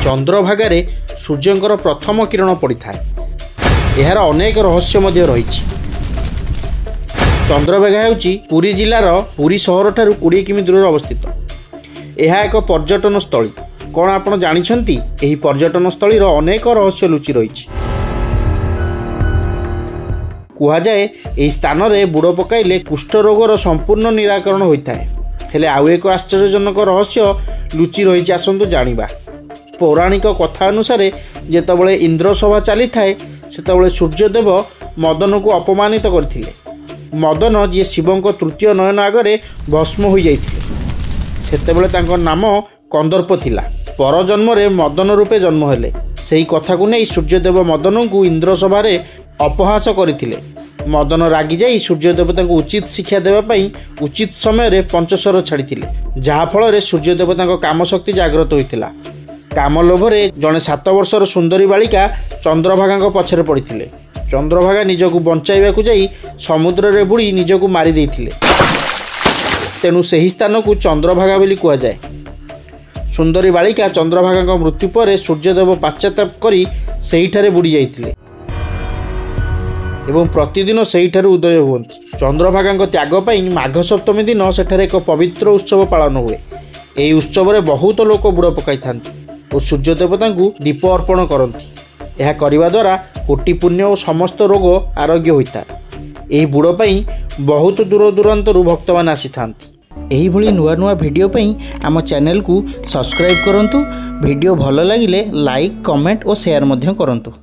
चंद्रभागारे सूर्यंकर प्रथम किरण पड़ी था। यार अनेक रहस्य मध्य रही। चंद्रभागा हेउची पुरी जिलार पुरी सहर ठारू 20 किमी दूर अवस्थित। यह एक पर्यटन स्थली। कौन आपण जानिछंती एही पर्यटन स्थलीर अनेक रहस्य लुचि रही। कुहा जाए एही स्थान रे बुड़ पकाइले कुष्ठ रोगर संपूर्ण निराकरण होता है। हेले आउ एक आश्चर्यजनक रहस्य लुचि रही। आसंतु जानिबा। पौराणिक कथा अनुसार जेतबळे इंद्रसभा चली थाए सेतबळे सूर्यदेव मदन को अपमानित करथिले। मदन जी शिवंक तृतीय नयन आगरे भस्म हो जाइथिले। सेतेबळे तांको नाम कंदर्प थिला। पर जन्म रे मदन रूपे जन्म हेले। सेही कथा को नहीं सूर्यदेव मदन को इंद्रसभा रे अपहास करथिले। मदन रागी जाई सूर्यदेवता को उचित शिक्षा देवा पई उचित समय रे पंचशर छाड़िथिले। जहा फल रे सूर्यदेवता को काम शक्ति जागृत होइथिला। काम लोभरे जड़े 7 वर्षर सुंदरी बालिका चंद्रभागा पछरे पड़ते। चंद्रभागा निजक बंचाइबा जाई समुद्र रे बुड़ी निजक मारी देइथिले। तेणु सही स्थान को चंद्रभागा बोली कहा जाए। सुंदरी बालिका चंद्रभागा मृत्यु पर सूर्यदेव पाश्चाताप करी सेहीठारे बुड़ी जाइथिले एवं प्रतिदिन सेहीठारे उदय हुअन्ति। चंद्रभागा त्याग पई माघ सप्तमी दिन सेठारे एक पवित्र उत्सव पालन हुए। एही उत्सव रे बहुत लोक बुड़ पकाई थांती और सूर्य देवता को दीप अर्पण करती। यह करने द्वारा कोटि पुण्य और समस्त रोग आरोग्य होता है। यही बुड़ पई बहुत दूर दूरांतर भक्त मान आसी थांती। एही भली नुआ नुआ वीडियो पई आम चैनल को सब्सक्राइब करंतु। वीडियो भल लागिले लाइक कमेंट और शेयर मध्य करंतु।